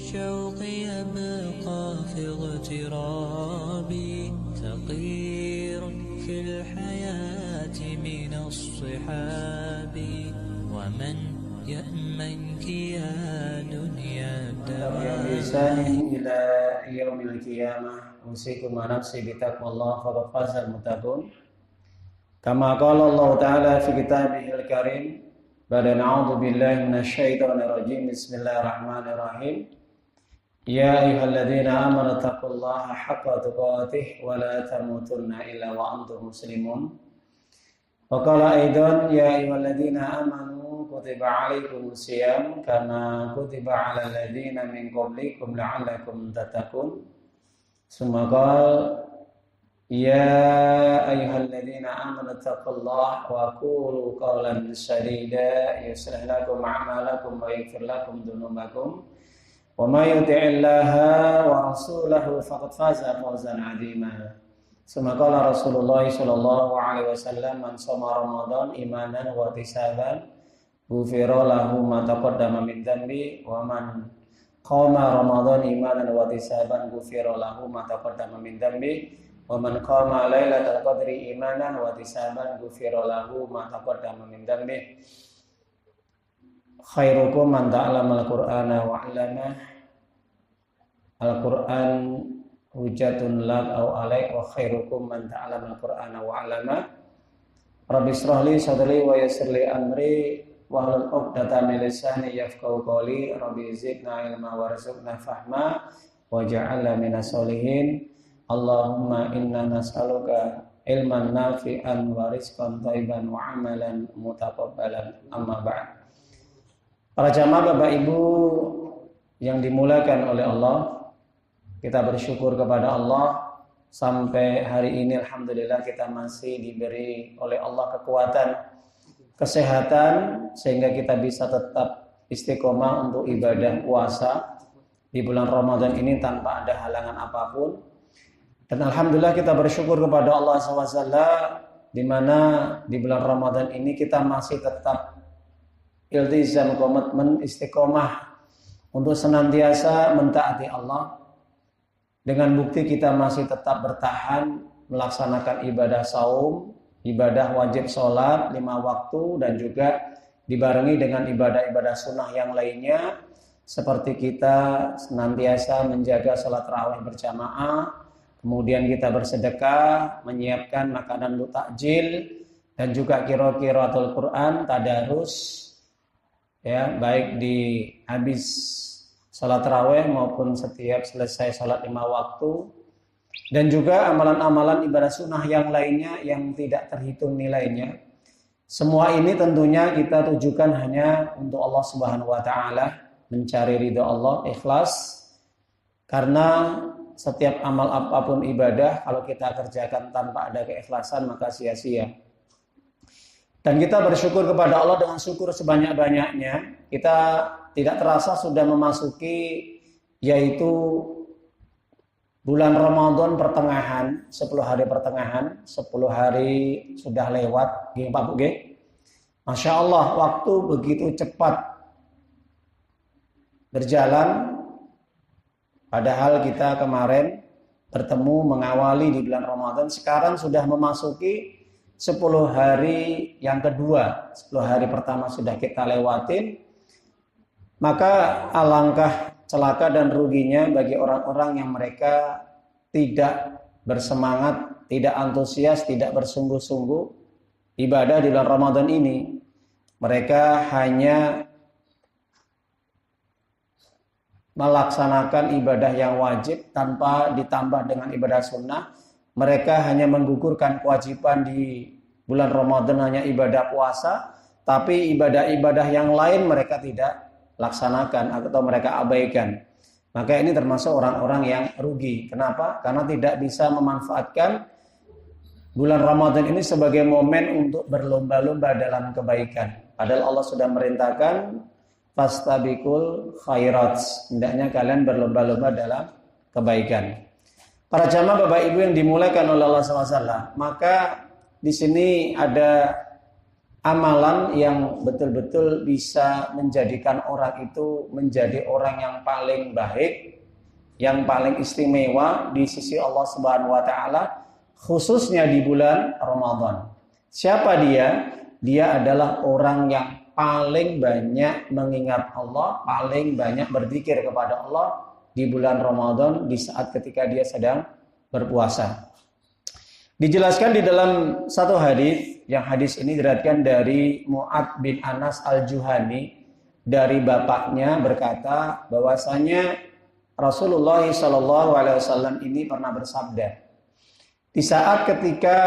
الشوق يبقى في اغترابي تقير في الحياة من الصحاب ومن يأمنك يا دنيا بإحسان إلى يوم القيامة أوصيكم ونفسي بتقوى الله فقد فاز المتقون كما قال الله تعالى في كتابه الكريم بعد أعوذ بالله من الشيطان الرجيم بسم الله الرحمن الرحيم يا أيها الذين آمنوا اتقوا الله حق تقاته ولا تموتن إلا وأنتم مسلمون وقال أيضا يا أيها الذين آمنوا كتب عليكم الصيام كما كتب على الذين من قبلكم لعلكم تتقون ثم قال يا أيها الذين آمنوا اتقوا الله وقولوا قولا سديدا يصلح لكم أعمالكم ويغفر لكم ذنوبكم وما يطع الله ورسوله فقد فاز فوزا عظيما ثم قال رسول الله صلى الله عليه وسلم من صام رمضان إيمانا واحتسابا غفر له ما تقدم من ذنبه ومن قام رمضان إيمانا واحتسابا غفر له ما تقدم من ذنبه ومن قام ليلة القدر إيمانا واحتسابا غفر له ما تقدم من ذنبه خيركم من تعلم القرآن وعلمه القرآن hujatun lak au alaik wa khairukum man ta'allama al-Qur'ana wa 'allama Rabbi shrah li sadri wa yassir li amri wa hlul 'uqdatam min lisani yafqahu qawli Rabbi zidna ilma warzuqna fahma waj'alna minas solihin Allahumma inna nas'aluka ilman nafi'an wa rizqan thayyiban wa 'amalan mutaqabbalan amma ba'd. Para jamaah Bapak Ibu yang dimuliakan oleh Allah, kita bersyukur kepada Allah sampai hari ini alhamdulillah kita masih diberi oleh Allah kekuatan, kesehatan sehingga kita bisa tetap istiqomah untuk ibadah puasa di bulan Ramadan ini tanpa ada halangan apapun. Dan alhamdulillah kita bersyukur kepada Allah SWT di mana di bulan Ramadan ini kita masih tetap iltizam, komitmen, istiqomah untuk senantiasa mentaati Allah. Dengan bukti kita masih tetap bertahan melaksanakan ibadah saum, ibadah wajib sholat 5 waktu dan juga dibarengi dengan ibadah-ibadah sunnah yang lainnya seperti kita senantiasa menjaga sholat tarawih berjamaah, kemudian kita bersedekah, menyiapkan makanan untuk takjil dan juga qiraatul Quran, tadarus ya, baik di habis salat tarawih maupun setiap selesai salat 5 waktu dan juga amalan-amalan ibadah sunnah yang lainnya yang tidak terhitung nilainya. Semua ini tentunya kita tujukan hanya untuk Allah Subhanahu wa taala, mencari ridha Allah, ikhlas. Karena setiap amal apapun ibadah kalau kita kerjakan tanpa ada keikhlasan maka sia-sia. Dan kita bersyukur kepada Allah dengan syukur sebanyak-banyaknya. Kita tidak terasa sudah memasuki yaitu bulan Ramadan pertengahan, 10 hari pertengahan, 10 hari sudah lewat. Nggih Pak Bu nggih. Masya Allah, waktu begitu cepat berjalan. Padahal kita kemarin bertemu mengawali di bulan Ramadan, sekarang sudah memasuki 10 hari yang kedua. 10 hari pertama sudah kita lewatin. Maka alangkah celaka dan ruginya bagi orang-orang yang mereka tidak bersemangat, tidak antusias, tidak bersungguh-sungguh ibadah di bulan Ramadan ini. Mereka hanya melaksanakan ibadah yang wajib tanpa ditambah dengan ibadah sunnah. Mereka hanya menggugurkan kewajiban di bulan Ramadan hanya ibadah puasa, tapi ibadah-ibadah yang lain mereka tidak laksanakan atau mereka abaikan. Maka ini termasuk orang-orang yang rugi. Kenapa? Karena tidak bisa memanfaatkan bulan Ramadan ini sebagai momen untuk berlomba-lomba dalam kebaikan. Padahal Allah sudah merintahkan fastabiqul khairat. Hendaknya kalian berlomba-lomba dalam kebaikan. Para jamaah Bapak Ibu yang dimuliakan oleh Allah SWT, maka di sini ada amalan yang betul-betul bisa menjadikan orang itu menjadi orang yang paling baik, yang paling istimewa di sisi Allah Subhanahu wa taala, khususnya di bulan Ramadan. Siapa dia? Dia adalah orang yang paling banyak mengingat Allah, paling banyak berzikir kepada Allah di bulan Ramadan di saat ketika dia sedang berpuasa. Dijelaskan di dalam satu hadis, yang hadis ini diriwayatkan dari Mu'ad bin Anas al-Juhani, dari bapaknya berkata bahwasanya Rasulullah SAW ini pernah bersabda, di saat ketika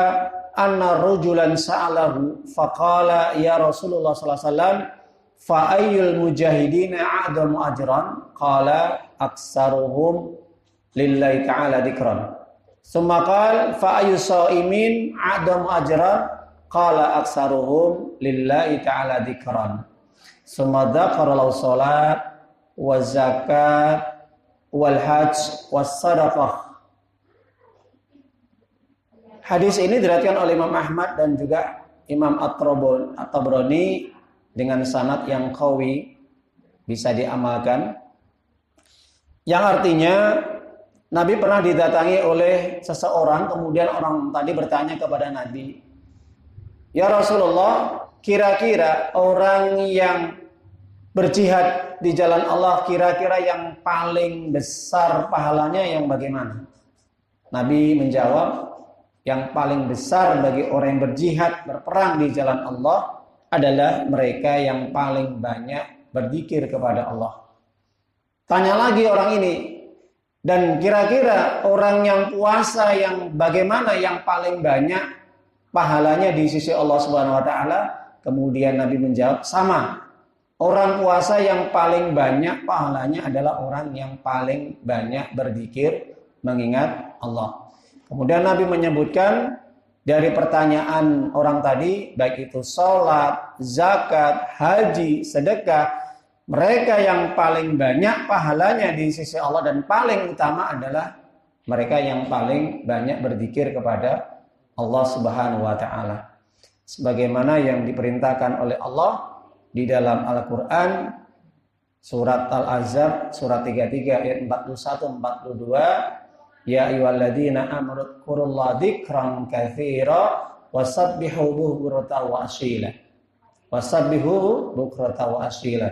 anna rajulan sa'alahu faqala ya Rasulullah sallallahu alaihi wasallam fa ayyul mujahidina a'damu ajran qala aksaruhum lillahi ta'ala dzikran summa qala fa ayyus shaimin a'damu ajran qala aksaruhum lillahi ta'ala dzikran summa dzakara lahu salat wa zakat wal hajj was sadaqah. Hadis ini diriwayatkan oleh Imam Ahmad dan juga Imam At-Tabrani dengan sanad yang qawi, bisa diamalkan. Yang artinya Nabi pernah didatangi oleh seseorang, kemudian orang tadi bertanya kepada Nabi, "Ya Rasulullah, kira-kira orang yang berjihad di jalan Allah, kira-kira yang paling besar pahalanya yang bagaimana?" Nabi menjawab, yang paling besar bagi orang yang berjihad, berperang di jalan Allah adalah mereka yang paling banyak berzikir kepada Allah. Tanya lagi orang ini, dan kira-kira orang yang puasa yang bagaimana yang paling banyak pahalanya di sisi Allah Subhanahu wa taala? Kemudian Nabi menjawab, sama. Orang puasa yang paling banyak pahalanya adalah orang yang paling banyak berzikir mengingat Allah. Kemudian Nabi menyebutkan dari pertanyaan orang tadi, baik itu sholat, zakat, haji, sedekah, mereka yang paling banyak pahalanya di sisi Allah dan paling utama adalah mereka yang paling banyak berzikir kepada Allah Subhanahu wa taala. Sebagaimana yang diperintahkan oleh Allah di dalam Al-Qur'an surat Al-Ahzab surat 33 ayat 41 42, ya ayyuhalladzina amanu dzkurullaha dzikran katsira wasabbihu bukratan wa asyila. Wasabbihu bukratan wa asyila.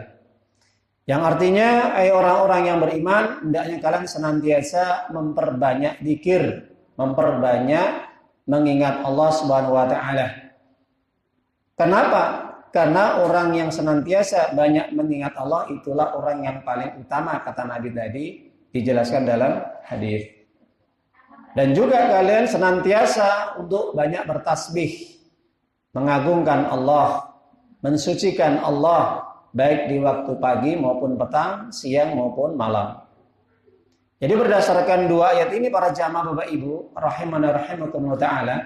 Yang artinya, orang-orang yang beriman, hendaknya kalian senantiasa memperbanyak zikir, memperbanyak mengingat Allah Subhanahu wa taala. Kenapa? Karena orang yang senantiasa banyak mengingat Allah itulah orang yang paling utama, kata Nabi tadi dijelaskan dalam hadis. Dan juga kalian senantiasa untuk banyak bertasbih, mengagungkan Allah, mensucikan Allah, baik di waktu pagi maupun petang, siang maupun malam. Jadi berdasarkan dua ayat ini para jamaah Bapak Ibu rahimana rahimakumullah taala,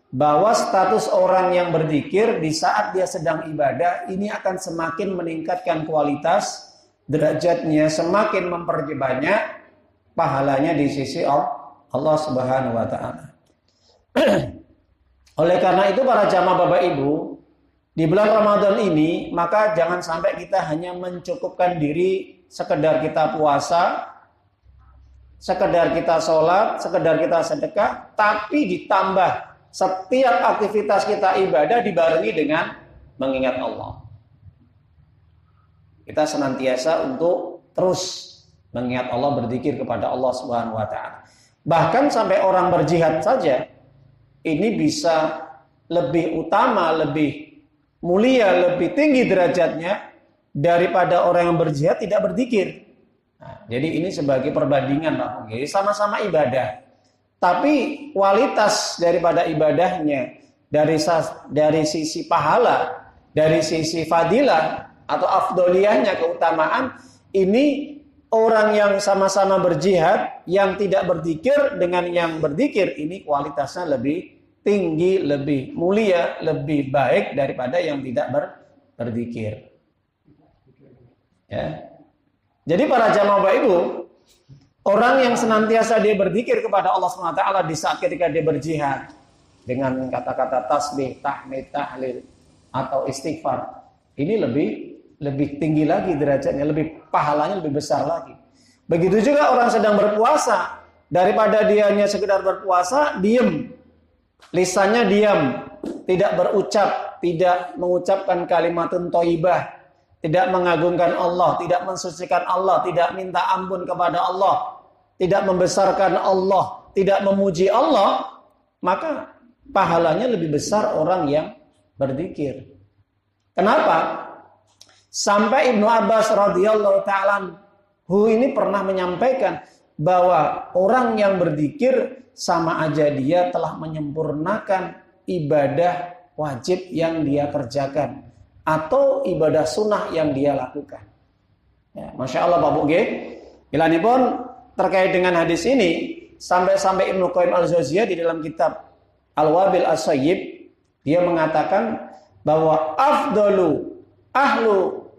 bahwa status orang yang berzikir di saat dia sedang ibadah ini akan semakin meningkatkan kualitas derajatnya, semakin memperbanyak pahalanya di sisi Allah Subhanahu wa taala. Oleh karena itu para jamaah Bapak Ibu, di bulan Ramadan ini maka jangan sampai kita hanya mencukupkan diri sekedar kita puasa, sekedar kita sholat, sekedar kita sedekah, tapi ditambah setiap aktivitas kita ibadah dibarengi dengan mengingat Allah. Kita senantiasa untuk terus mengingat Allah, berzikir kepada Allah Subhanahu wa taala. Bahkan sampai orang berjihad saja ini bisa lebih utama, lebih mulia, lebih tinggi derajatnya daripada orang yang berjihad tidak berzikir. Nah, jadi ini sebagai perbandingan, Pak. Jadi sama-sama ibadah, tapi kualitas daripada ibadahnya dari sisi pahala, dari sisi fadilah atau afdoliyahnya, keutamaan, ini orang yang sama-sama berjihad, yang tidak berzikir dengan yang berzikir, ini kualitasnya lebih tinggi, lebih mulia, lebih baik daripada yang tidak berzikir. Ya. Jadi para jamaah Bapak Ibu, orang yang senantiasa dia berzikir kepada Allah SWT di saat ketika dia berjihad dengan kata-kata tasbih, tahmid, tahlil, atau istighfar. Ini lebih tinggi lagi derajatnya, lebih pahalanya lebih besar lagi. Begitu juga orang sedang berpuasa, daripada dia hanya sekedar berpuasa, diam. Lisannya diam, tidak berucap, tidak mengucapkan kalimatun thayyibah, tidak mengagungkan Allah, tidak mensucikan Allah, tidak minta ampun kepada Allah, tidak membesarkan Allah, tidak memuji Allah, maka pahalanya lebih besar orang yang berzikir. Kenapa? Sampai Ibnu Abbas radhiyallahu ta'ala ini pernah menyampaikan bahwa orang yang berzikir sama aja dia telah menyempurnakan ibadah wajib yang dia kerjakan atau ibadah sunnah yang dia lakukan. Ya, Masya Allah Bapak G. Ilanipun terkait dengan hadis ini sampai Ibnu Qayyim al-Jauziyah di dalam kitab Al-Wabil As-Sayyib dia mengatakan bahwa afdalu ahlu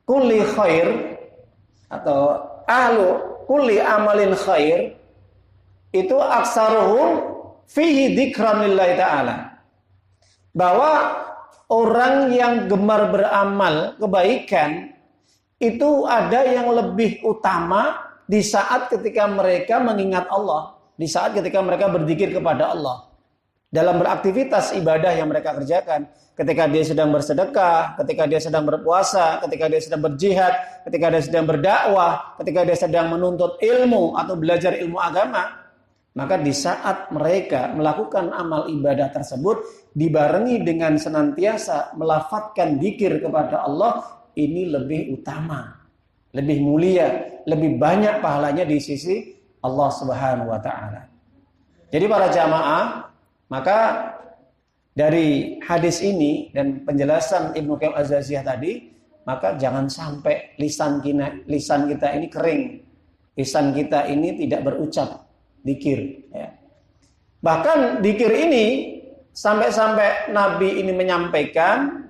kulli khair atau ahlu kulli amalin khair itu aksaruhum fihi dzikran lillahi ta'ala. Bahwa orang yang gemar beramal kebaikan itu ada yang lebih utama di saat ketika mereka mengingat Allah, di saat ketika mereka berzikir kepada Allah. Dalam beraktivitas ibadah yang mereka kerjakan, ketika dia sedang bersedekah, ketika dia sedang berpuasa, ketika dia sedang berjihad, ketika dia sedang berdakwah, ketika dia sedang menuntut ilmu atau belajar ilmu agama, maka di saat mereka melakukan amal ibadah tersebut dibarengi dengan senantiasa melafadzkan dzikir kepada Allah, ini lebih utama, lebih mulia, lebih banyak pahalanya di sisi Allah Subhanahu wa taala. Jadi para jamaah, maka dari hadis ini dan penjelasan Ibnu Qayyim Az-Jauziyah tadi, maka jangan sampai lisan kita ini kering. Lisan kita ini tidak berucap dzikir, ya. Bahkan dzikir ini sampai Nabi ini menyampaikan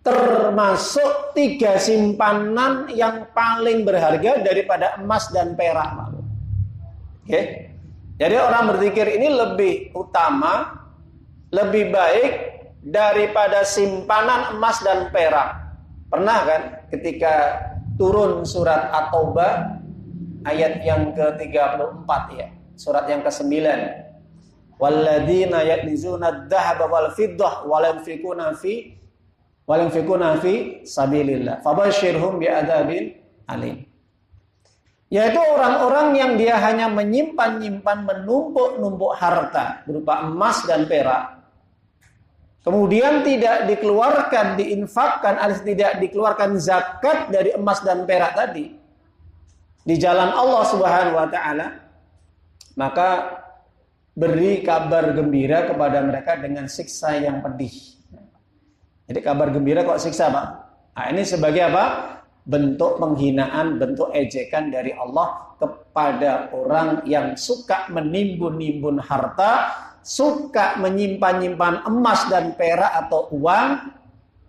termasuk 3 simpanan yang paling berharga daripada emas dan perak. Oke. Jadi orang berzikir ini lebih utama, lebih baik daripada simpanan emas dan perak. Pernah kan ketika turun surat At-Taubah ayat yang ke-34 ya, surat yang ke-9. Walladzina yaknizuna adh-dhahaba wal fiddah wa lam yunfiquna fi sabilillah fabashshirhum bi'adzabin alim. Yaitu orang-orang yang dia hanya menyimpan menumpuk harta berupa emas dan perak. Kemudian tidak dikeluarkan, diinfakkan, alias tidak dikeluarkan zakat dari emas dan perak tadi di jalan Allah Subhanahu wa taala, maka beri kabar gembira kepada mereka dengan siksa yang pedih. Jadi kabar gembira kok siksa, Pak? Nah, ini sebagai apa? Bentuk penghinaan, bentuk ejekan dari Allah kepada orang yang suka menimbun-nimbun harta, suka menyimpan-nyimpan emas dan perak atau uang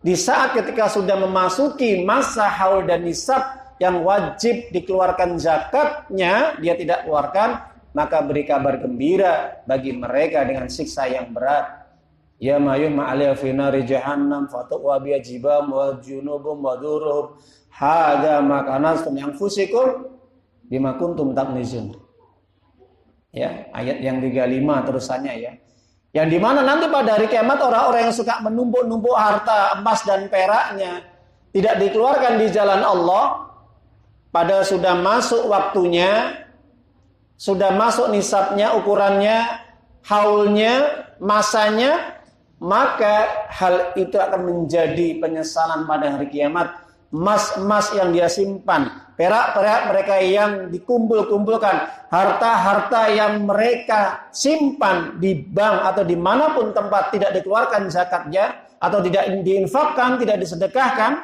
di saat ketika sudah memasuki masa haul dan nisab yang wajib dikeluarkan zakatnya, dia tidak keluarkan, maka beri kabar gembira bagi mereka dengan siksa yang berat. Ya mayum ma'aliyah fi nari jahannam fatuwa biya jibam wa junubum wa duruhum hadha makanastum yang fusikum bima kuntum taknizun. Ya, ayat yang 35 terusannya ya. Yang dimana nanti pada hari kiamat orang-orang yang suka menumpuk-numpuk harta emas dan peraknya tidak dikeluarkan di jalan Allah, pada sudah masuk waktunya, sudah masuk nisabnya, ukurannya, haulnya, masanya, maka hal itu akan menjadi penyesalan pada hari kiamat. Emas-emas yang dia simpan, perak-perak mereka yang dikumpul-kumpulkan, harta-harta yang mereka simpan di bank atau dimanapun tempat tidak dikeluarkan zakatnya atau tidak diinfakkan, tidak disedekahkan,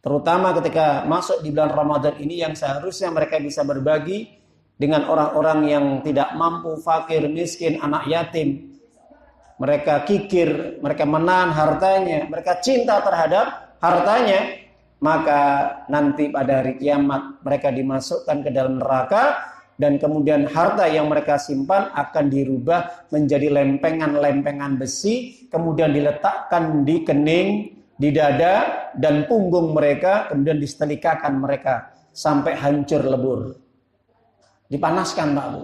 terutama ketika masuk di bulan Ramadan ini yang seharusnya mereka bisa berbagi dengan orang-orang yang tidak mampu, fakir, miskin, anak yatim. Mereka kikir, mereka menahan hartanya, mereka cinta terhadap hartanya, maka nanti pada hari kiamat mereka dimasukkan ke dalam neraka dan kemudian harta yang mereka simpan akan dirubah menjadi lempengan-lempengan besi, kemudian diletakkan di kening, di dada dan punggung mereka, kemudian disetrikakan mereka sampai hancur lebur. Dipanaskan, Pak Bu.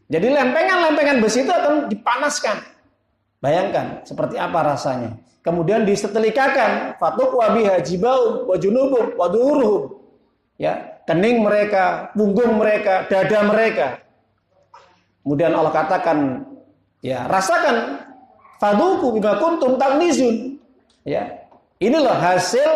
Jadi lempengan-lempengan besi itu akan dipanaskan. Bayangkan seperti apa rasanya. Kemudian disetrikakan, fatuqwa biha jibaum wa junubum wa duhuruhum. Ya, kening mereka, punggung mereka, dada mereka. Kemudian Allah katakan, ya, rasakan faduku bima kuntum taknizun. Ya. Inilah hasil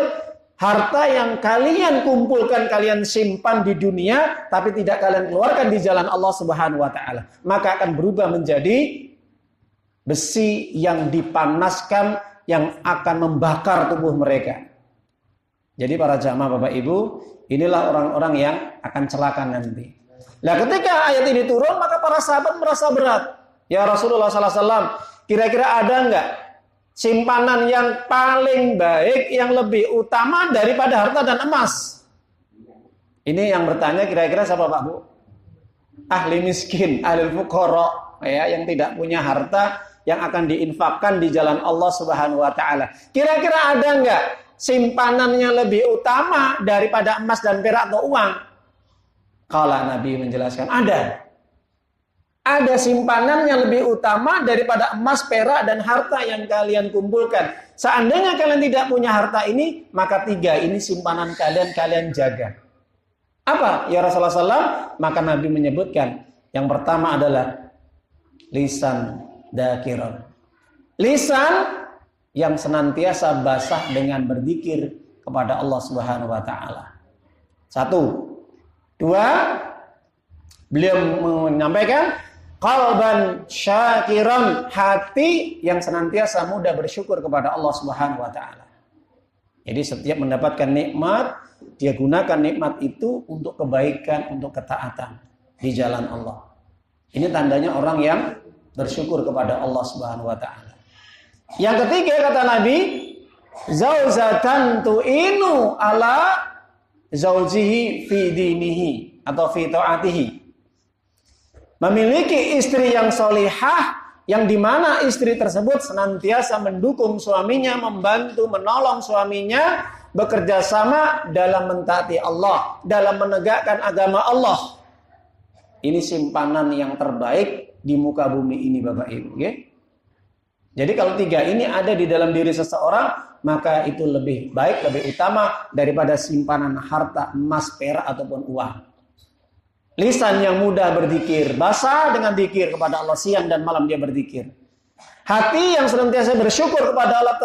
harta yang kalian kumpulkan, kalian simpan di dunia tapi tidak kalian keluarkan di jalan Allah Subhanahu wa taala. Maka akan berubah menjadi besi yang dipanaskan yang akan membakar tubuh mereka. Jadi para jamaah Bapak Ibu, inilah orang-orang yang akan celaka nanti. Nah, ketika ayat ini turun, maka para sahabat merasa berat. Ya Rasulullah SAW, kira-kira ada enggak simpanan yang paling baik, yang lebih utama daripada harta dan emas? Ini yang bertanya kira-kira siapa Pak Bu? Ahli miskin, ahli fuqara, ya, yang tidak punya harta, yang akan diinfakkan di jalan Allah Subhanahu wa taala. Kira-kira ada enggak simpanannya lebih utama daripada emas dan perak atau uang? Kalau Nabi menjelaskan, ada. Ada simpanan yang lebih utama daripada emas, perak, dan harta yang kalian kumpulkan. Seandainya kalian tidak punya harta ini, maka 3 ini simpanan kalian jaga. Apa? Ya Rasulullah SAW, maka Nabi menyebutkan, yang pertama adalah lisan dakiran. Lisan yang senantiasa basah dengan berzikir kepada Allah Subhanahu wa taala. 1. 2, beliau menyampaikan qalban syakiran, hati yang senantiasa mudah bersyukur kepada Allah Subhanahu wa taala. Jadi setiap mendapatkan nikmat, dia gunakan nikmat itu untuk kebaikan, untuk ketaatan di jalan Allah. Ini tandanya orang yang bersyukur kepada Allah Subhanahu wa taala. Yang ketiga kata Nabi, zauzatan tu'inu ala zaujihi fi dinihi atau fi ta'atihi. Memiliki istri yang solihah, yang dimana istri tersebut senantiasa mendukung suaminya, membantu, menolong suaminya, bekerja sama dalam mentaati Allah, dalam menegakkan agama Allah. Ini simpanan yang terbaik di muka bumi ini Bapak Ibu. Okay? Jadi kalau 3 ini ada di dalam diri seseorang, maka itu lebih baik, lebih utama daripada simpanan harta, emas, perak, ataupun uang. Lisan yang mudah berzikir, basah dengan zikir kepada Allah, siang dan malam dia berzikir. Hati yang senantiasa bersyukur kepada Allah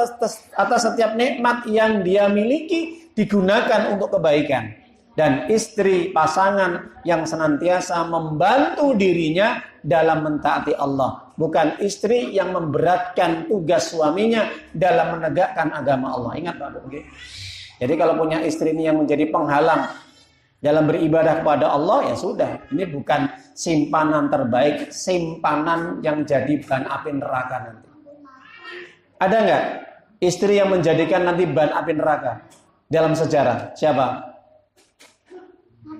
atas setiap nikmat yang dia miliki, digunakan untuk kebaikan. Dan istri, pasangan yang senantiasa membantu dirinya dalam mentaati Allah. Bukan istri yang memberatkan tugas suaminya dalam menegakkan agama Allah. Ingat Pak, okay? Jadi kalau punya istri ini yang menjadi penghalang dalam beribadah kepada Allah, ya sudah. Ini bukan simpanan terbaik, simpanan yang jadi bahan api neraka nanti. Ada nggak istri yang menjadikan nanti bahan api neraka dalam sejarah? Siapa?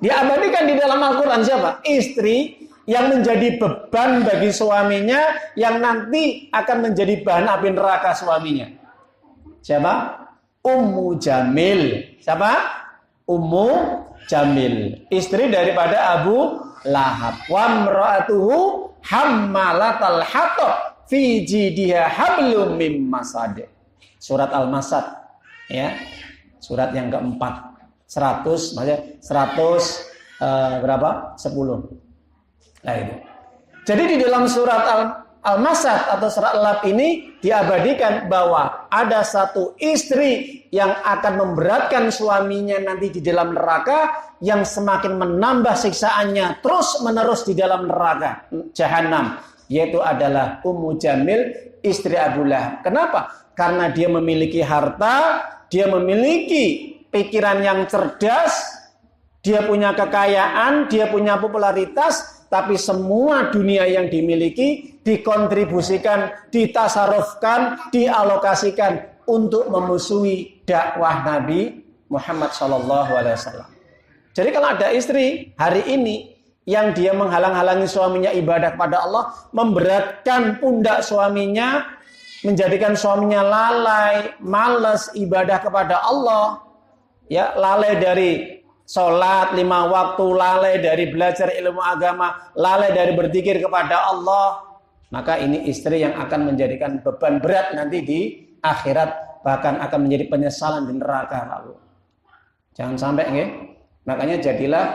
Diabadikan di dalam Al-Quran siapa? Istri yang menjadi beban bagi suaminya, yang nanti akan menjadi bahan api neraka suaminya. Siapa? Ummu Jamil. Siapa? Ummu Jamil, istri daripada Abu Lahab. Wa imra'atuhu hammalatal hatab fi jidiha hablum mim masad. Surat Al-Masad, ya. Surat yang keempat. 100 maksudnya 100 berapa? 10. Nah itu. Jadi di dalam surat Al-Masad atau surat Al-Lab ini diabadikan bahwa ada satu istri yang akan memberatkan suaminya nanti di dalam neraka, yang semakin menambah siksaannya terus menerus di dalam neraka Jahanam, yaitu adalah Ummu Jamil, istri Abu Lahab. Kenapa? Karena dia memiliki harta, dia memiliki pikiran yang cerdas, dia punya kekayaan, dia punya popularitas, tapi semua dunia yang dimiliki dikontribusikan, ditasarufkan, dialokasikan untuk memusuhi dakwah Nabi Muhammad SAW. Jadi kalau ada istri hari ini yang dia menghalang-halangi suaminya ibadah kepada Allah, memberatkan pundak suaminya, menjadikan suaminya lalai, malas ibadah kepada Allah, ya, lalai dari sholat 5 waktu, lalai dari belajar ilmu agama, lalai dari berzikir kepada Allah, maka ini istri yang akan menjadikan beban berat nanti di akhirat, bahkan akan menjadi penyesalan di neraka, Pak Bu. Jangan sampai, nggih. Makanya jadilah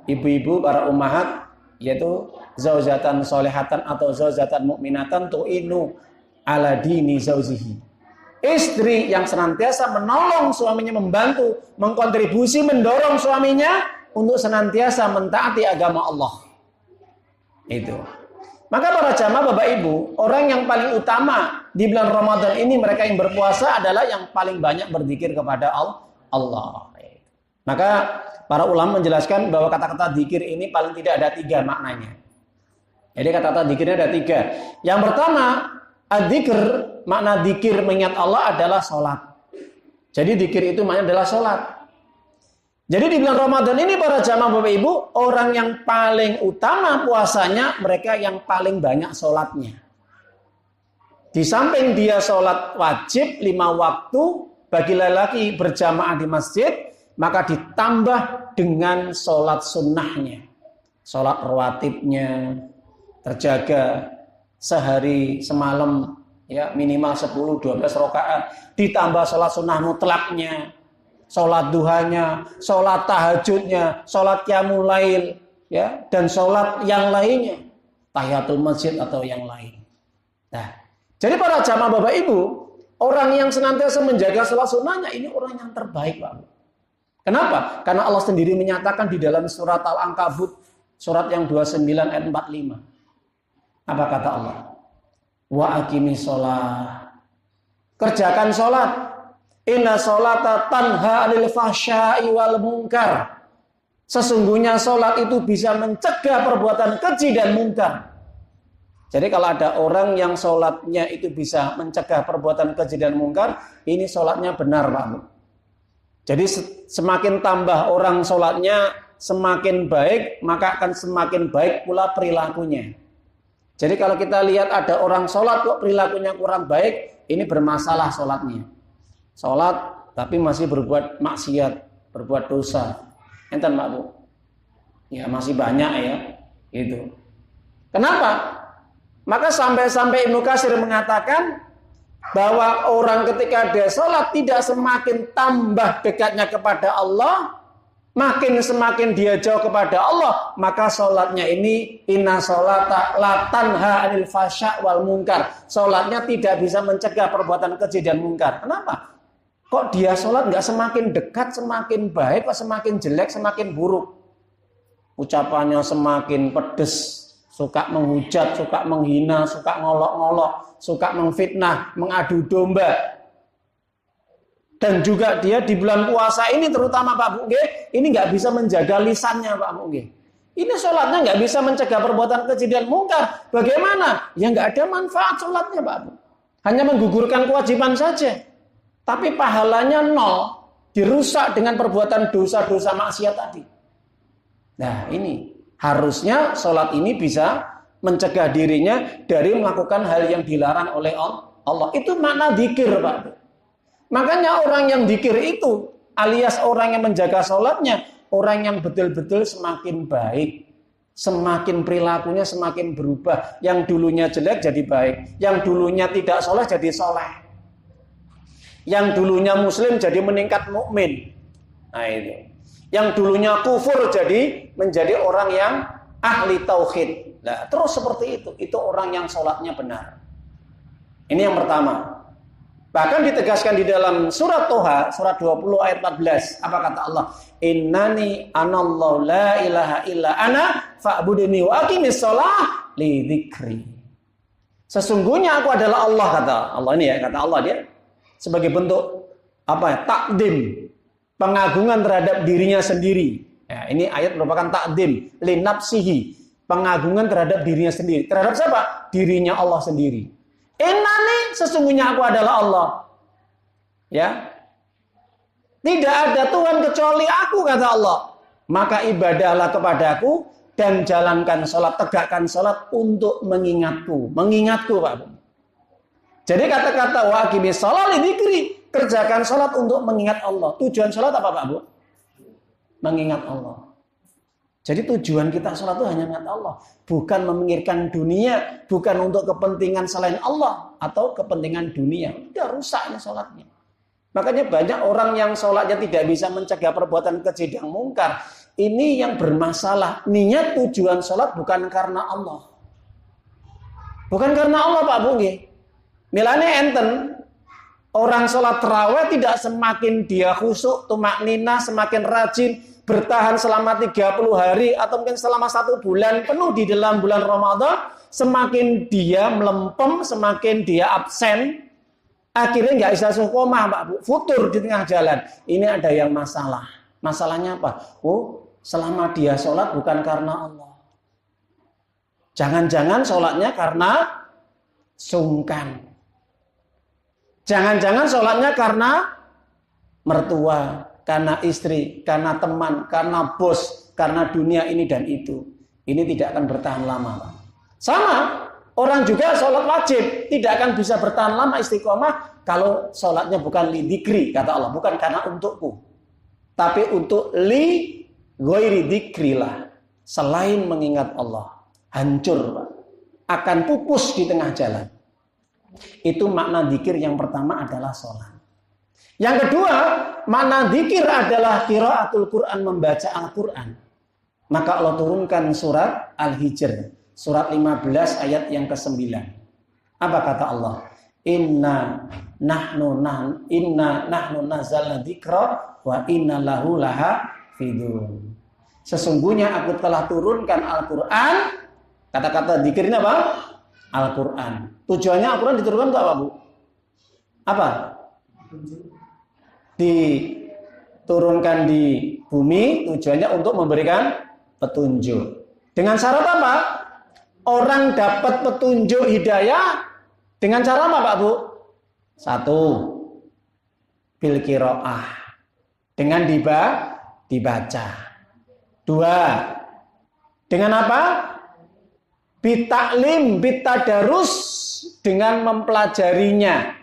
ibu-ibu, para ummahat, yaitu zaujatan solehatan atau zaujatan mukminatan tu'inu ala dini zaujihi. Istri yang senantiasa menolong suaminya, membantu, mengkontribusi, mendorong suaminya untuk senantiasa mentaati agama Allah. Itu. Maka para jamaah Bapak Ibu, orang yang paling utama di bulan Ramadan ini, mereka yang berpuasa adalah yang paling banyak berzikir kepada Allah. Maka para ulama menjelaskan bahwa kata-kata zikir ini paling tidak ada 3 maknanya. Jadi kata-kata zikirnya ada 3. Yang pertama, adzikr, makna zikir mengingat Allah adalah sholat. Jadi zikir itu maknanya adalah sholat. Jadi di bulan Ramadan ini para jamaah Bapak Ibu, orang yang paling utama puasanya, mereka yang paling banyak sholatnya. Di samping dia sholat wajib 5 waktu, bagi lelaki berjamaah di masjid, maka ditambah dengan sholat sunnahnya. Sholat rawatibnya terjaga sehari semalam, ya, minimal 10-12 rakaat, ditambah sholat sunnah mutlaknya, sholat duhanya, sholat tahajudnya, sholat qiyamul lail, ya, dan sholat yang lainnya, tahiyatul masjid atau yang lain. Nah, jadi para jamaah Bapak Ibu, orang yang senantiasa menjaga sholat sunnahnya ini orang yang terbaik, Pak. Kenapa? Karena Allah sendiri menyatakan di dalam surat Al-Ankabut, surat yang 29 ayat 45. Apa kata Allah? Wa aqimis sholat. Kerjakan sholat. Inna sholata tanha 'anil fahsya'i wal munkar. Sesungguhnya sholat itu bisa mencegah perbuatan keji dan munkar. Jadi kalau ada orang yang sholatnya itu bisa mencegah perbuatan keji dan munkar, ini sholatnya benar, Pak. Jadi semakin tambah orang sholatnya semakin baik, maka akan semakin baik pula perilakunya. Jadi kalau kita lihat ada orang sholat kok perilakunya kurang baik, ini bermasalah sholatnya. Sholat tapi masih berbuat maksiat, berbuat dosa. Enten Pak Bu? Ya masih banyak ya. Gitu. Kenapa? Maka sampai-sampai Ibnu Katsir mengatakan bahwa orang ketika dia sholat tidak semakin tambah dekatnya kepada Allah, makin semakin dia jauh kepada Allah, maka sholatnya ini inna sholata la tanha 'anil fasya' wal munkar. Sholatnya tidak bisa mencegah perbuatan keji dan munkar. Kenapa? Kok dia sholat nggak semakin dekat, semakin baik, kok semakin jelek, semakin buruk? Ucapannya semakin pedes, suka menghujat, suka menghina, suka ngolok-ngolok, suka mengfitnah, mengadu domba. Dan juga dia di bulan puasa ini terutama Pak Bu Nggih, ini nggak bisa menjaga lisannya Pak Bu Nggih. Ini sholatnya nggak bisa mencegah perbuatan keji dan munkar. Bagaimana? Ya nggak ada manfaat sholatnya Pak Bu. Hanya menggugurkan kewajiban saja. Tapi pahalanya nol, dirusak dengan perbuatan dosa-dosa maksiat tadi. Nah ini, harusnya sholat ini bisa mencegah dirinya dari melakukan hal yang dilarang oleh Allah. Itu makna dzikir Pak. Makanya orang yang dzikir itu, alias orang yang menjaga sholatnya, orang yang betul-betul semakin baik. Semakin perilakunya semakin berubah. Yang dulunya jelek jadi baik. Yang dulunya tidak soleh jadi soleh. Yang dulunya muslim jadi meningkat mukmin. Nah itu. Yang dulunya kufur jadi menjadi orang yang ahli tauhid. Nah, terus seperti itu. Itu orang yang sholatnya benar. Ini yang pertama. Bahkan ditegaskan di dalam surat Toha, surat 20 ayat 14. Apa kata Allah? Innani anallahu la ilaha illa ana fa'budni wa aqimis shalah li dzikri. Sesungguhnya aku adalah Allah, kata Allah ini ya, kata Allah dia. Sebagai bentuk apa ya? Takdim, pengagungan terhadap dirinya sendiri. Ya, ini ayat merupakan takdim li nafsihi, pengagungan terhadap dirinya sendiri. Terhadap siapa? Dirinya Allah sendiri. Innani, sesungguhnya aku adalah Allah. Ya. Tidak ada Tuhan kecuali aku, kata Allah. Maka ibadahlah kepadaku dan jalankan sholat, tegakkan sholat untuk mengingatku. Mengingatku, Pak Bu. Jadi kata-kata wa aqimis sholat lidzikri, kerjakan sholat untuk mengingat Allah. Tujuan sholat apa, Pak Bu? Mengingat Allah. Jadi tujuan kita sholat itu hanya mengingat Allah, bukan memikirkan dunia, bukan untuk kepentingan selain Allah atau kepentingan dunia. Udah rusak ini sholatnya. Makanya banyak orang yang sholatnya tidak bisa mencegah perbuatan keji dan mungkar. Ini yang bermasalah. Niat tujuan sholat bukan karena Allah. Bukan karena Allah, Pak Bu. Milane enten. Orang sholat tarawih tidak semakin dia khusyuk, tumakninah, semakin rajin, bertahan selama 30 hari atau mungkin selama 1 bulan penuh di dalam bulan Ramadan, semakin dia melempem, semakin dia absen, akhirnya nggak bisa istiqomah, Pak Bu, futur di tengah jalan. Ini ada yang masalah. Masalahnya apa? Oh, selama dia sholat bukan karena Allah. Jangan-jangan sholatnya karena sungkan. Jangan-jangan sholatnya karena mertua, karena istri, karena teman, karena bos, karena dunia ini dan itu. Ini tidak akan bertahan lama, Pak. Sama, orang juga sholat wajib tidak akan bisa bertahan lama istiqomah kalau sholatnya bukan li dzikri, kata Allah, bukan karena untukku, tapi untuk li ghairi dzikrillah, selain mengingat Allah. Hancur, Pak. Akan pupus di tengah jalan. Itu makna dzikir yang pertama adalah sholat. Yang kedua, makna dzikir adalah qiraatul Quran, membaca Al-Quran. Maka Allah turunkan surat Al-Hijr, surat 15 ayat yang ke-9. Apa kata Allah? Inna nahnu nazzalna dzikra wa inna lahu lahafidun. Sesungguhnya aku telah turunkan Al-Quran. Kata-kata dzikir ini apa? Al-Quran. Tujuannya Al-Quran diturunkan untuk apa, Bu? Apa? Diturunkan di bumi, tujuannya untuk memberikan petunjuk. Dengan syarat apa? Orang dapat petunjuk hidayah dengan cara apa, Pak Bu? 1, bil qiraah, dengan dibaca. 2, dengan apa? Bitaklim, bitadarus, dengan mempelajarinya.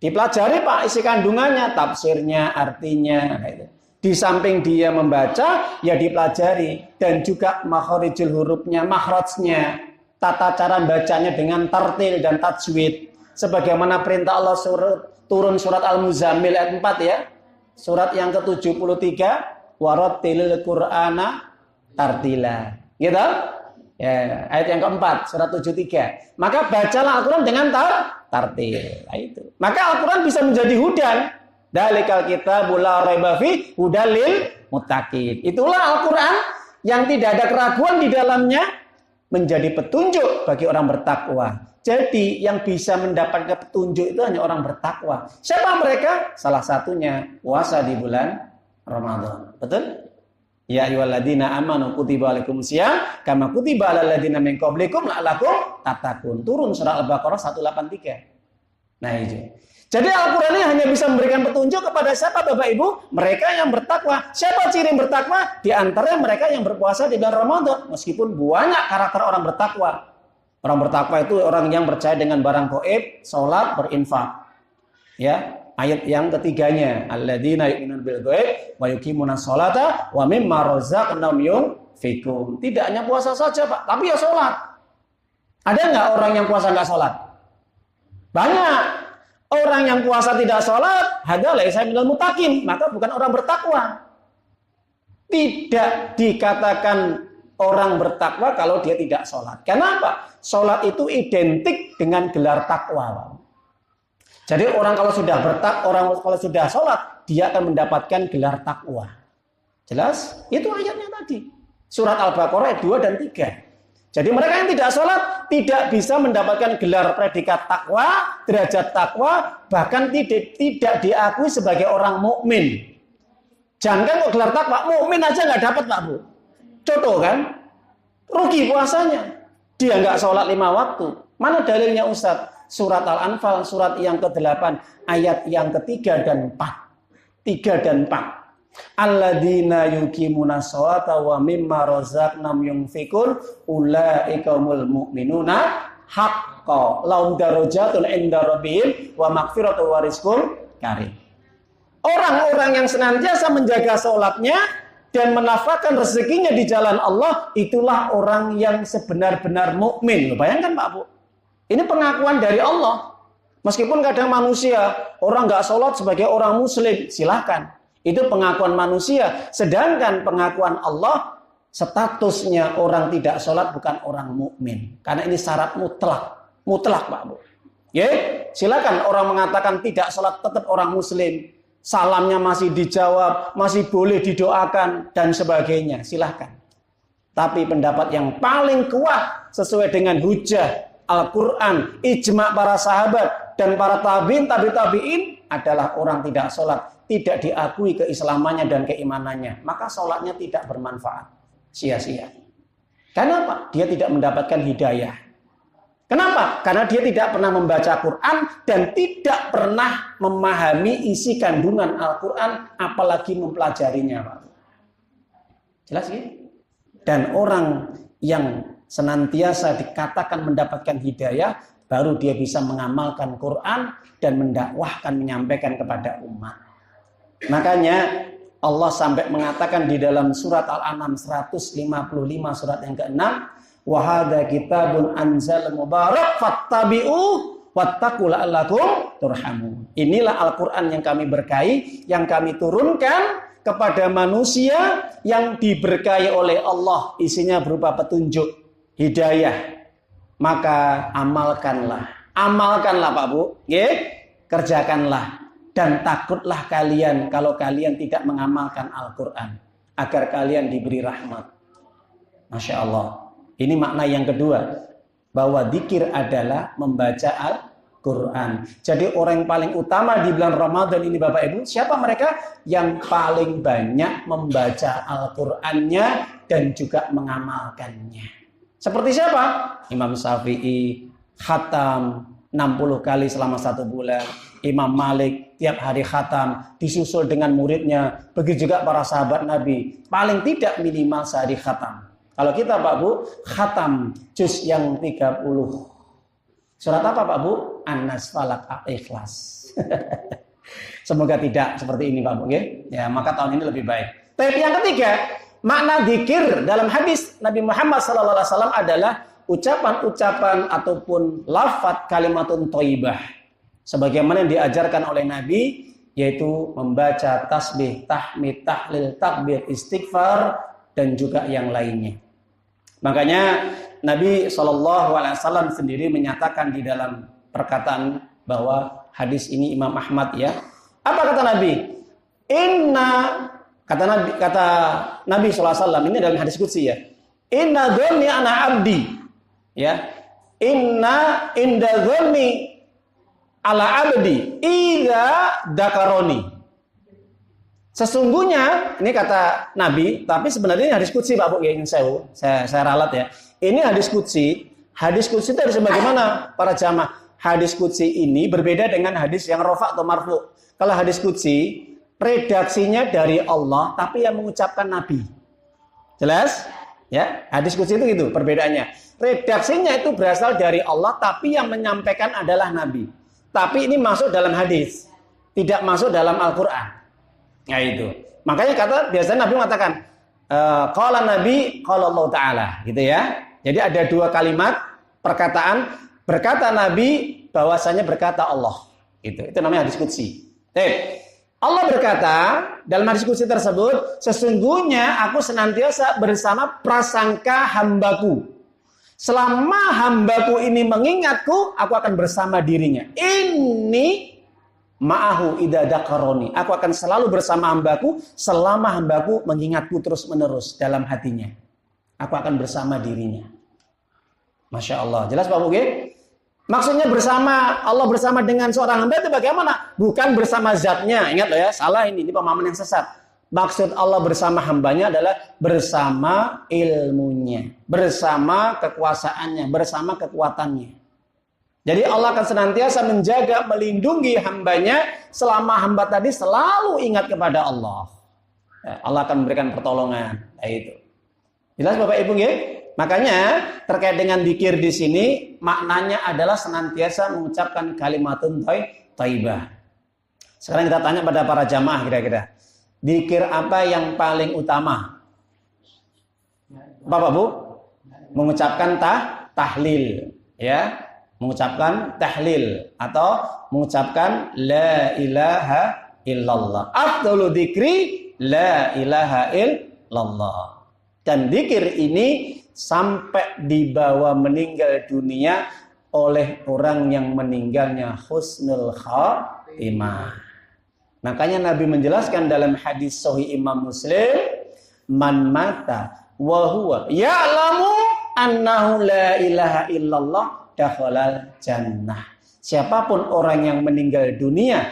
Dipelajari, Pak, isi kandungannya, tafsirnya, artinya. Di samping dia membaca, ya dipelajari. Dan juga makhorijul hurufnya, makhrajnya, tata cara bacanya dengan tartil dan tajwid. Sebagaimana perintah Allah turun surat Al-Muzammil ayat 4 ya. Surat yang ke-73, warattilil Qur'ana tartila. Gitu? Ya, ayat yang keempat, surat 73. Maka bacalah Al-Quran dengan tartil. Nah, itu. Maka Al-Quran bisa menjadi hudan. Dalikal kitabul la raiba fi hudal lil muttaqin. Itulah Al-Quran yang tidak ada keraguan di dalamnya, menjadi petunjuk bagi orang bertakwa. Jadi yang bisa mendapatkan petunjuk itu hanya orang bertakwa. Siapa mereka? Salah satunya puasa di bulan Ramadan. Betul? Ya ayyuhalladzina amanu kutiba alaikumusiyam kama kutiba alal ladzina min qablikum la'allakum tattaqun. Turun surah Al-Baqarah 183. Nah, itu. Jadi Al-Qur'an ini hanya bisa memberikan petunjuk kepada siapa, Bapak Ibu? Mereka yang bertakwa. Siapa ciri bertakwa? Di antara mereka yang berpuasa di bulan Ramadan. Meskipun banyak karakter orang bertakwa. Orang bertakwa itu orang yang percaya dengan barang gaib, salat, berinfak. Ya. Ayat yang ketiganya, alladzina yu'minuna bil ghaib wa yuqimunas sholata wa mimma razaqnahum yunfiqun. Tidak hanya puasa saja, Pak, tapi ya sholat. Ada nggak orang yang puasa nggak sholat? Banyak. Orang yang puasa tidak sholat, hadza laisa minal muttaqin, maka bukan orang bertakwa. Tidak dikatakan orang bertakwa kalau dia tidak sholat. Kenapa? Sholat itu identik dengan gelar takwa, Pak. Jadi orang kalau sudah sholat, dia akan mendapatkan gelar takwa. Jelas? Itu ayatnya tadi. Surat Al-Baqarah ayat 2 dan 3. Jadi mereka yang tidak sholat tidak bisa mendapatkan gelar predikat takwa, derajat takwa, bahkan tidak diakui sebagai orang mukmin. Jangan kok gelar takwa, mukmin aja nggak dapat, Pak Bu. Contoh kan? Rugi puasanya. Dia nggak sholat 5 waktu. Mana dalilnya, Ustaz? Surat Al-Anfal, surat yang ke-8, ayat yang ke-3 dan 4. 3 dan 4. Alladzina yuqimuna sholata wa mimma razaqnahum yunfikun ulaika humul mu'minuna haqqan lahum darajatun 'inda rabbihim wa maghfiratun wa rizqun karim. Orang-orang yang senantiasa menjaga sholatnya dan menafkahkan rezekinya di jalan Allah, itulah orang yang sebenar-benar mukmin. Bayangkan Pak Bu, ini pengakuan dari Allah. Meskipun kadang manusia orang nggak sholat sebagai orang muslim, silahkan. Itu pengakuan manusia. Sedangkan pengakuan Allah, statusnya orang tidak sholat bukan orang mukmin. Karena ini syarat mutlak. Mutlak Pak Bu. Ya, silakan orang mengatakan tidak sholat tetap orang muslim. Salamnya masih dijawab, masih boleh didoakan dan sebagainya. Silahkan. Tapi pendapat yang paling kuat sesuai dengan hujah Al-Quran, ijma' para sahabat dan para tabi'in adalah orang tidak sholat, tidak diakui keislamannya dan keimanannya, maka sholatnya tidak bermanfaat, sia-sia. Kenapa? Dia tidak mendapatkan hidayah. Kenapa? Karena dia tidak pernah membaca Quran dan tidak pernah memahami isi kandungan Al-Quran, apalagi mempelajarinya. Jelas ya? Dan orang yang senantiasa dikatakan mendapatkan hidayah, baru dia bisa mengamalkan Quran dan mendakwahkan, menyampaikan kepada umat. Makanya Allah sampai mengatakan di dalam surat Al-An'am 155 surat yang ke-6, wa hadza kitabun anzal mubarak fattabi'u wattaqu la'allakum turhamun. Inilah Al-Qur'an yang kami berkahi, yang kami turunkan kepada manusia yang diberkahi oleh Allah, isinya berupa petunjuk, hidayah. Maka amalkanlah Pak Bu, kerjakanlah. Dan takutlah kalian kalau kalian tidak mengamalkan Al-Quran, agar kalian diberi rahmat. Masya Allah. Ini makna yang kedua, bahwa dzikir adalah membaca Al-Quran. Jadi orang yang paling utama di bulan Ramadan ini Bapak Ibu, siapa mereka? Yang paling banyak membaca Al-Qurannya dan juga mengamalkannya. Seperti siapa? Imam Syafi'i khatam 60 kali selama 1 bulan. Imam Malik tiap hari khatam, disusul dengan muridnya. Begitu juga para sahabat Nabi, paling tidak minimal sehari khatam. Kalau kita Pak Bu, khatam juz yang 30. Surat apa Pak Bu? An-Nas, Falaq, Ikhlas. Semoga tidak seperti ini Pak Bu. Ya, maka tahun ini lebih baik. Tapi yang ketiga, makna dzikir dalam hadis Nabi Muhammad SAW adalah ucapan-ucapan ataupun lafaz kalimatun thayyibah. Sebagaimana yang diajarkan oleh Nabi, yaitu membaca tasbih, tahmid, tahlil, takbir, istighfar, dan juga yang lainnya. Makanya Nabi SAW sendiri menyatakan di dalam perkataan bahwa hadis ini Imam Ahmad ya. Apa kata Nabi? Kata Nabi SAW ini dalam hadis qudsi ya. Inna dhanni ana abdi. Ya. Inda dhanni ala abdi idza dakaroni. Sesungguhnya ini kata Nabi, tapi sebenarnya ini hadis qudsi Pak Bu, saya ralat ya. Ini hadis qudsi. Hadis qudsi itu harus bagaimana para jamaah? Hadis qudsi ini berbeda dengan hadis yang rafa atau marfu. Kalau hadis qudsi redaksinya dari Allah tapi yang mengucapkan Nabi. Jelas? Ya, hadis qudsi itu gitu perbedaannya. Redaksinya itu berasal dari Allah tapi yang menyampaikan adalah Nabi. Tapi ini masuk dalam hadis, tidak masuk dalam Al-Quran. Nah itu. Makanya biasanya Nabi mengatakan, qala Nabi, qala Allah Ta'ala. Gitu ya. Jadi ada 2 kalimat perkataan, berkata Nabi, bahwasanya berkata Allah. Itu namanya hadis qudsi. Allah berkata dalam hadis qudsi tersebut, sesungguhnya aku senantiasa bersama prasangka hambaku. Selama hambaku ini mengingatku, aku akan bersama dirinya. Ini ma'ahu idza dzakaroni. Aku akan selalu bersama hambaku selama hambaku mengingatku terus-menerus dalam hatinya. Aku akan bersama dirinya. Masya Allah. Jelas Pak Buge? Maksudnya bersama, Allah bersama dengan seorang hamba itu bagaimana? Bukan bersama zatnya. Ingat loh ya, salah ini pemahaman yang sesat. Maksud Allah bersama hambanya adalah bersama ilmunya, bersama kekuasaannya, bersama kekuatannya. Jadi Allah akan senantiasa menjaga, melindungi hambanya selama hamba tadi selalu ingat kepada Allah. Allah akan memberikan pertolongan. Nah, itu. Jelas Bapak Ibu nggih? Makanya terkait dengan zikir di sini maknanya adalah senantiasa mengucapkan kalimatun thayyibah. Sekarang kita tanya pada para jamaah kira-kira. Zikir apa yang paling utama? Bapak Bu? Mengucapkan tahlil, ya. Mengucapkan tahlil atau mengucapkan la ilaha illallah. Afdhalu dzikri la ilaha illallah. Dan zikir ini sampai dibawa meninggal dunia oleh orang yang meninggalnya husnul khatimah. Makanya Nabi menjelaskan dalam hadis sahih Imam Muslim, man mata wa huwa ya'lamu annahu la ilaha illallah dakhalal jannah. Siapapun orang yang meninggal dunia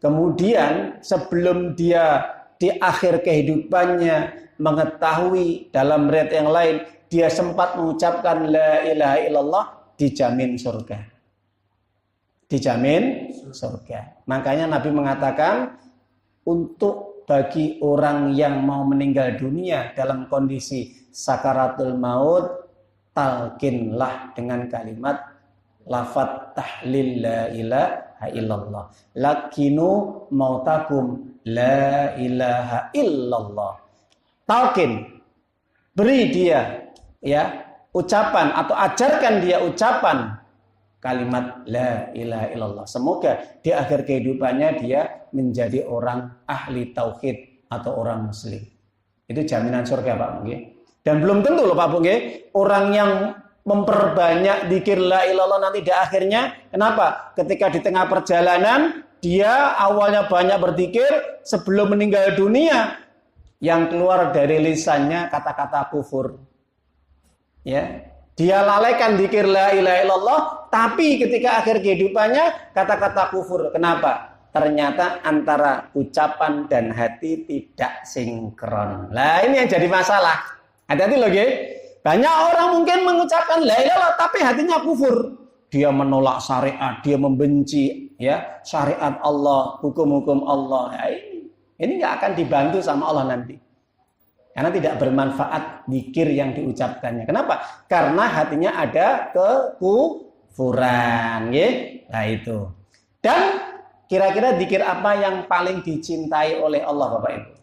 kemudian sebelum dia di akhir kehidupannya mengetahui dalam riwayat yang lain dia sempat mengucapkan la ilaha illallah, dijamin surga. Dijamin surga. Makanya Nabi mengatakan untuk bagi orang yang mau meninggal dunia dalam kondisi sakaratul maut, talqinlah dengan kalimat lafaz tahlil la ilaha illallah. Lakinu mautakum la ilaha illallah. Talqin, beri dia ya ucapan atau ajarkan dia ucapan kalimat la ilaha illallah. Semoga di akhir kehidupannya dia menjadi orang ahli tauhid atau orang muslim. Itu jaminan surga Pak nggih. Dan belum tentu loh Pak Bu nggih, orang yang memperbanyak zikir la ilallah nanti di akhirnya, kenapa? Ketika di tengah perjalanan dia awalnya banyak berzikir, sebelum meninggal dunia yang keluar dari lisannya kata-kata kufur. Ya, dia lalaikan zikir la ilaha illallah, tapi ketika akhir kehidupannya kata-kata kufur. Kenapa? Ternyata antara ucapan dan hati tidak sinkron. Nah, ini yang jadi masalah. Hati-hati loh, nggih. Banyak orang mungkin mengucapkan la ilaha illallah tapi hatinya kufur. Dia menolak syariat, dia membenci ya syariat Allah, hukum-hukum Allah. Ya, ini nggak akan dibantu sama Allah nanti. Karena tidak bermanfaat zikir yang diucapkannya. Kenapa? Karena hatinya ada kekufuran, nggih. Nah, itu. Dan kira-kira zikir apa yang paling dicintai oleh Allah Bapak Ibu?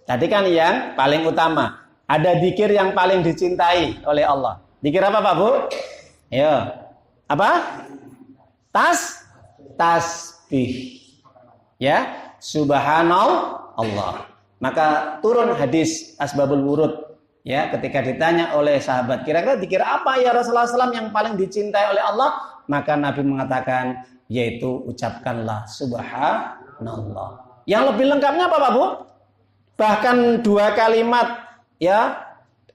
Tadi kan yang paling utama. Ada zikir yang paling dicintai oleh Allah. Zikir apa Pak Bu? Ayo. Apa? Tasbih. Ya, subhanallah. Maka turun hadis Asbabul Wurud ya, ketika ditanya oleh sahabat, kira-kira zikir apa ya Rasulullah SAW yang paling dicintai oleh Allah? Maka Nabi mengatakan, yaitu ucapkanlah subhanallah. Yang lebih lengkapnya apa Pak Bu? Bahkan 2 kalimat ya,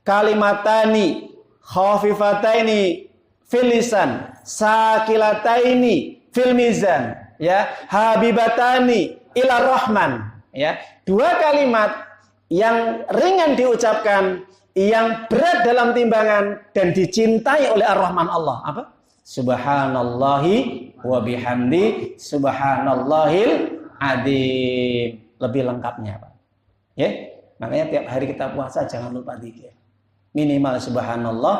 kalimatani khafifataini fil lisan sakilataini fil mizan ya, habibatani ila rahman ya. 2 kalimat yang ringan diucapkan, yang berat dalam timbangan dan dicintai oleh Ar-Rahman Allah. Apa? Subhanallahi wa bihamdi subhanallahil adzim. Lebih lengkapnya, Pak. Ya. Makanya tiap hari kita puasa jangan lupa zikir. Minimal subhanallah,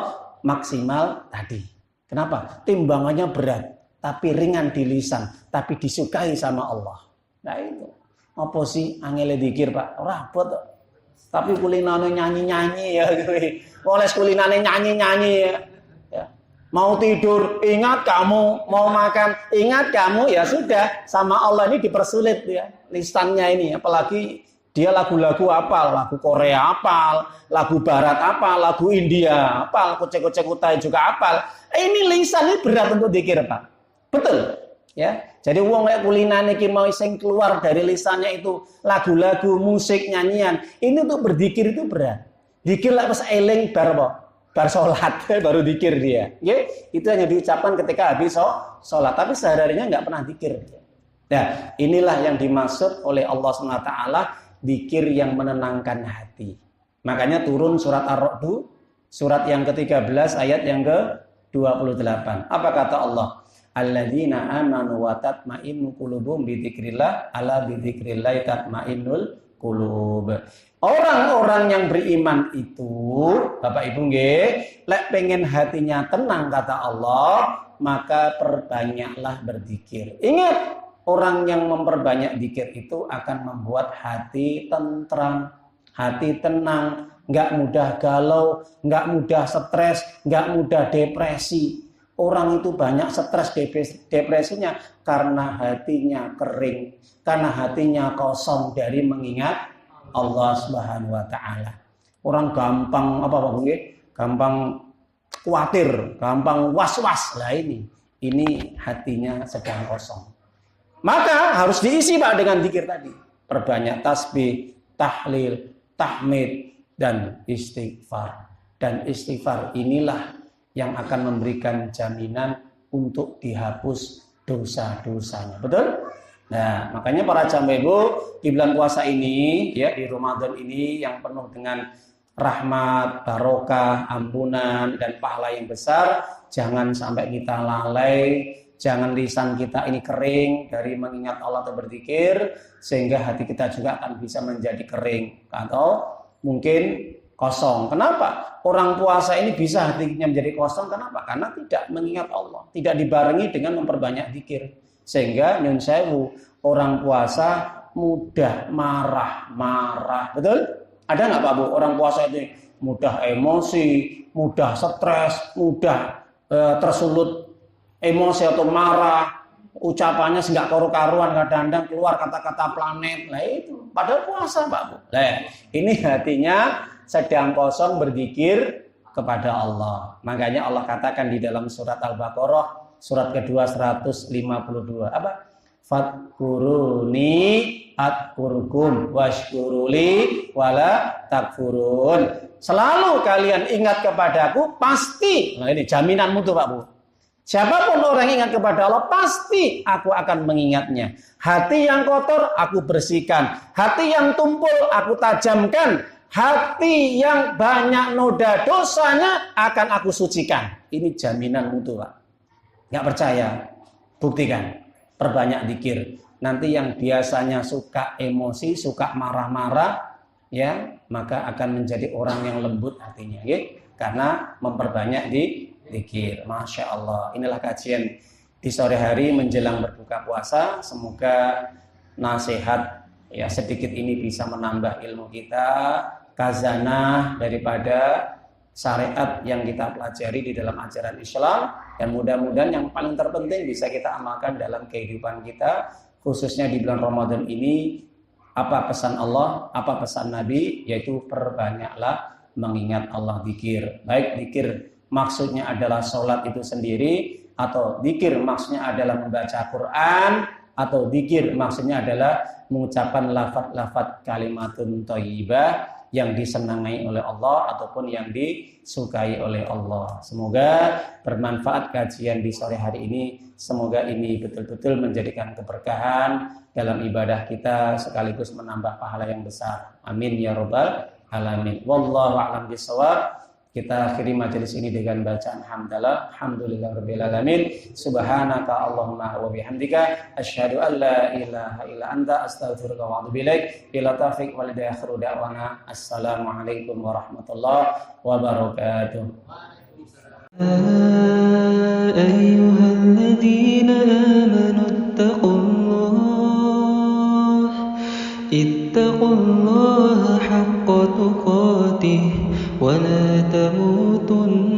maksimal tadi. Kenapa? Timbangannya berat, tapi ringan di lisan, tapi disukai sama Allah. Nah itu. Apa sih angele zikir, Pak? Ora abot kok. Tapi kulinane nyanyi-nyanyi ya kowe. Oleh kulinane nyanyi-nyanyi ya. Ya. Mau tidur, ingat kamu, mau makan, ingat kamu, ya sudah. Sama Allah ini dipersulit ya lisannya ini, apalagi dia lagu-lagu apal, lagu Korea apal, lagu Barat apal, lagu India apal, kocek-kocek utai juga apal. Ini lisan ini berat untuk zikir, Pak. Betul. Ya, jadi wong kayak kulinane ki mau sing keluar dari lisannya itu lagu-lagu, musik, nyanyian. Ini untuk berzikir itu berat. Zikir lah pas eling bar apa? Bar salat baru zikir dia. Nggih, itu hanya diucapkan ketika habis salat, tapi sehari-harinya enggak pernah zikir. Nah, inilah yang dimaksud oleh Allah SWT, zikir yang menenangkan hati. Makanya turun surat Ar-Ra'd, surat yang ke-13 ayat yang ke-28. Apa kata Allah? Alladzina amanu wa tatma'innu qulubuhum bi dzikrillah, ala bi dzikrillah tatma'innul qulub. Orang-orang yang beriman itu, Bapak Ibu nggih, lek pengen hatinya tenang kata Allah, maka perbanyaklah berzikir. Ingat, orang yang memperbanyak zikir itu akan membuat hati tentram, hati tenang, nggak mudah galau, nggak mudah stres, nggak mudah depresi. Orang itu banyak stres depresinya karena hatinya kering, karena hatinya kosong dari mengingat Allah Subhanahu wa taala. Orang gampang gampang khawatir, gampang was-was. Lah ini hatinya sedang kosong. Maka harus diisi Pak dengan zikir tadi. Perbanyak tasbih, tahlil, tahmid dan istighfar. Dan istighfar inilah yang akan memberikan jaminan untuk dihapus dosa-dosanya. Betul? Nah, makanya para jamaah Ibu di bulan puasa ini, ya di Ramadan ini yang penuh dengan rahmat, barokah, ampunan dan pahala yang besar, jangan sampai kita lalai, jangan lisan kita ini kering dari mengingat Allah atau berzikir, sehingga hati kita juga akan bisa menjadi kering atau mungkin kosong. Kenapa? Orang puasa ini bisa hatinya menjadi kosong. Kenapa? Karena tidak mengingat Allah, tidak dibarengi dengan memperbanyak zikir. Sehingga nyun sewu, orang puasa mudah marah-marah. Betul? Ada nggak Pak Bu? Orang puasa itu mudah emosi, mudah stres, mudah tersulut emosi atau marah, ucapannya nggak karu-karuan, kadang-kadang keluar kata-kata planet. Nah itu, padahal puasa Pak Bu. Nah, ini hatinya sedang kosong berzikir kepada Allah. Makanya Allah katakan di dalam surat Al-Baqarah surat kedua 152 apa? Fadkuruni adkurkum washkuruli wala takfurun. Selalu kalian ingat kepadaku pasti. Nah ini jaminanmu tuh Pak Bu. Siapapun orang ingat kepada Allah pasti aku akan mengingatnya. Hati yang kotor aku bersihkan, hati yang tumpul aku tajamkan, hati yang banyak noda dosanya akan aku sucikan. Ini jaminanmu tuh Pak. Nggak percaya, buktikan, perbanyak zikir. Nanti yang biasanya suka emosi, suka marah-marah, ya, maka akan menjadi orang yang lembut hatinya, ya, karena memperbanyak di zikir. Masya Allah, inilah kajian di sore hari menjelang berbuka puasa. Semoga nasihat ya sedikit ini bisa menambah ilmu kita, khazanah daripada syariat yang kita pelajari di dalam ajaran Islam, dan mudah-mudahan yang paling terpenting bisa kita amalkan dalam kehidupan kita, khususnya di bulan Ramadan ini. Apa pesan Allah, apa pesan Nabi, yaitu perbanyaklah mengingat Allah, zikir. Baik zikir maksudnya adalah sholat itu sendiri, atau zikir maksudnya adalah membaca Quran, atau zikir maksudnya adalah mengucapkan lafaz-lafaz kalimatun thayyibah yang disenangi oleh Allah ataupun yang disukai oleh Allah. Semoga bermanfaat kajian di sore hari ini. Semoga ini betul-betul menjadikan keberkahan dalam ibadah kita sekaligus menambah pahala yang besar. Amin ya rabbal alamin. Wallahu a'lam bishawab. Kita akhiri majelis ini dengan bacaan hamdalah. Alhamdulillahirabbil alamin. Subhanaka Allahumma wa bihamdika asyhadu an la ilaha illa anta astaghfiruka wa atubu ilaik. Bila taufiq wal hidayah, akhiru da'wana assalamualaikum warahmatullahi wabarakatuh. Ayyuhalladzina amanu ittaqullaha haqqa tuqatih wa la tamutunna